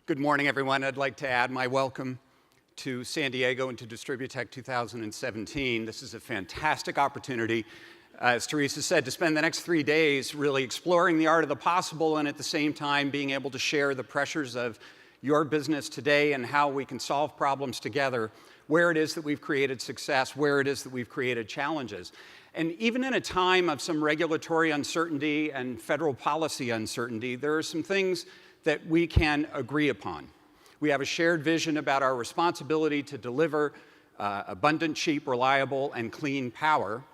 Good morning, everyone. I'd like to add my welcome to San Diego and to DistribuTECH 2017. This is a fantastic opportunity, as Teresa said, to spend the next 3 days really exploring the art of the possible and at the same time being able to share the pressures of your business today and how we can solve problems together, where it is that we've created success, where it is that we've created challenges. And even in a time of some regulatory uncertainty and federal policy uncertainty, there are some things that we can agree upon. We have a shared vision about our responsibility to deliver abundant, cheap, reliable, and clean power.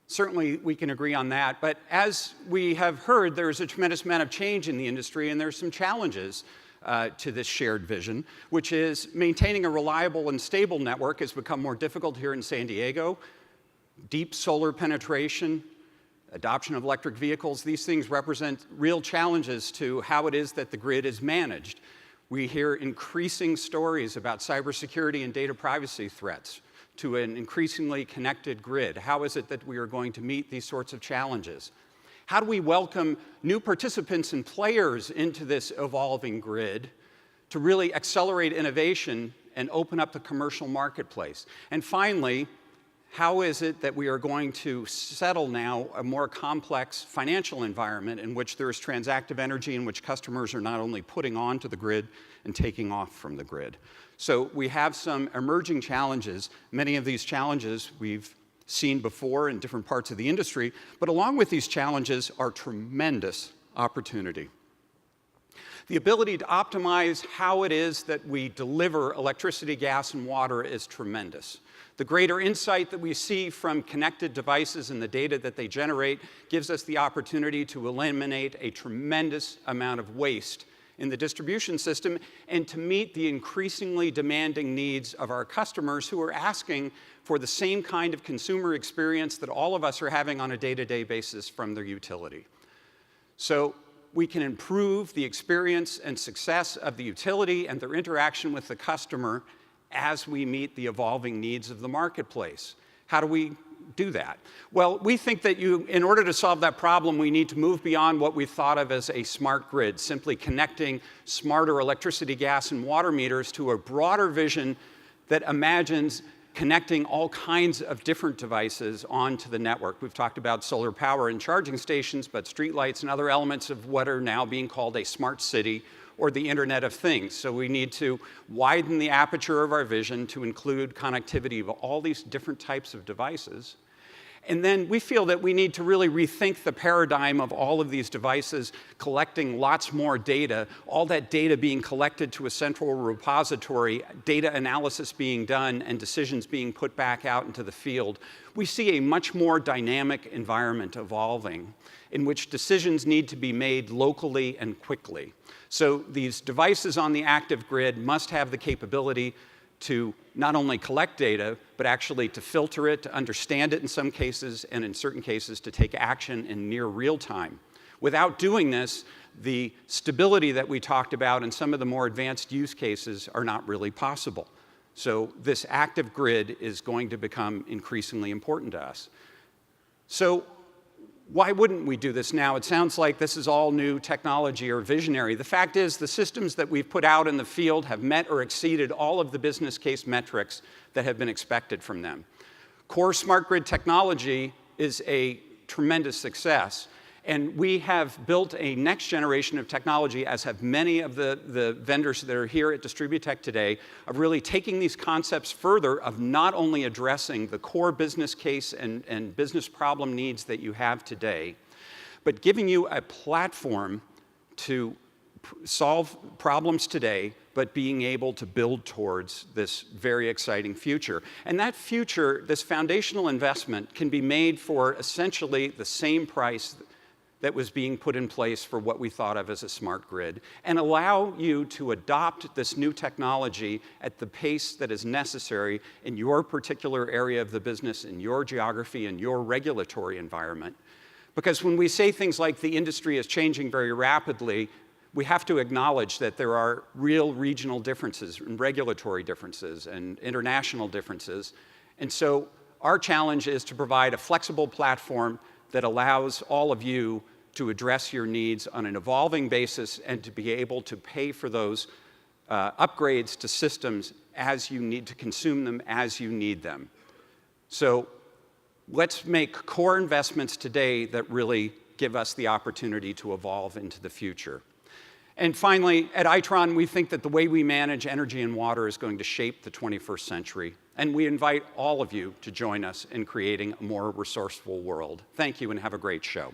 Certainly, we can agree on that. But as we have heard, there's a tremendous amount of change in the industry, and there's some challenges to this shared vision, which is maintaining a reliable and stable network has become more difficult here in San Diego. Deep solar penetration, adoption of electric vehicles, these things represent real challenges to how it is that the grid is managed. We hear increasing stories about cybersecurity and data privacy threats to an increasingly connected grid. How is it that we are going to meet these sorts of challenges? How do we welcome new participants and players into this evolving grid to really accelerate innovation and open up the commercial marketplace? And finally, how is it that we are going to settle now a more complex financial environment in which there is transactive energy in which customers are not only putting onto the grid and taking off from the grid? So we have some emerging challenges. Many of these challenges we've seen before in different parts of the industry, but along with these challenges are tremendous opportunity. The ability to optimize how it is that we deliver electricity, gas, and water is tremendous. The greater insight that we see from connected devices and the data that they generate gives us the opportunity to eliminate a tremendous amount of waste in the distribution system and to meet the increasingly demanding needs of our customers who are asking for the same kind of consumer experience that all of us are having on a day-to-day basis from their utility. So we can improve the experience and success of the utility and their interaction with the customer as we meet the evolving needs of the marketplace. How do we do that? Well, we think that in order to solve that problem, we need to move beyond what we thought of as a smart grid, simply connecting smarter electricity, gas, and water meters to a broader vision that imagines connecting all kinds of different devices onto the network. We've talked about solar power and charging stations, but streetlights and other elements of what are now being called a smart city or the Internet of Things. So we need to widen the aperture of our vision to include connectivity of all these different types of devices. And then we feel that we need to really rethink the paradigm of all of these devices collecting lots more data, all that data being collected to a central repository, data analysis being done, and decisions being put back out into the field. We see a much more dynamic environment evolving in which decisions need to be made locally and quickly. So these devices on the active grid must have the capability to not only collect data, but actually to filter it, to understand it in some cases, and in certain cases to take action in near real time. Without doing this, the stability that we talked about in some of the more advanced use cases are not really possible. So this active grid is going to become increasingly important to us. So why wouldn't we do this now? It sounds like this is all new technology or visionary. The fact is, the systems that we've put out in the field have met or exceeded all of the business case metrics that have been expected from them. Core smart grid technology is a tremendous success. And we have built a next generation of technology, as have many of the vendors that are here at DistribuTECH today, of really taking these concepts further, of not only addressing the core business case and business problem needs that you have today, but giving you a platform to solve problems today, but being able to build towards this very exciting future. And that future, this foundational investment, can be made for essentially the same price that was being put in place for what we thought of as a smart grid, and allow you to adopt this new technology at the pace that is necessary in your particular area of the business, in your geography, in your regulatory environment. Because when we say things like the industry is changing very rapidly, we have to acknowledge that there are real regional differences and regulatory differences and international differences. And so our challenge is to provide a flexible platform that allows all of you to address your needs on an evolving basis and to be able to pay for those upgrades to systems as you need to consume them, as you need them. So let's make core investments today that really give us the opportunity to evolve into the future. And finally, at Itron, we think that the way we manage energy and water is going to shape the 21st century. And we invite all of you to join us in creating a more resourceful world. Thank you and have a great show.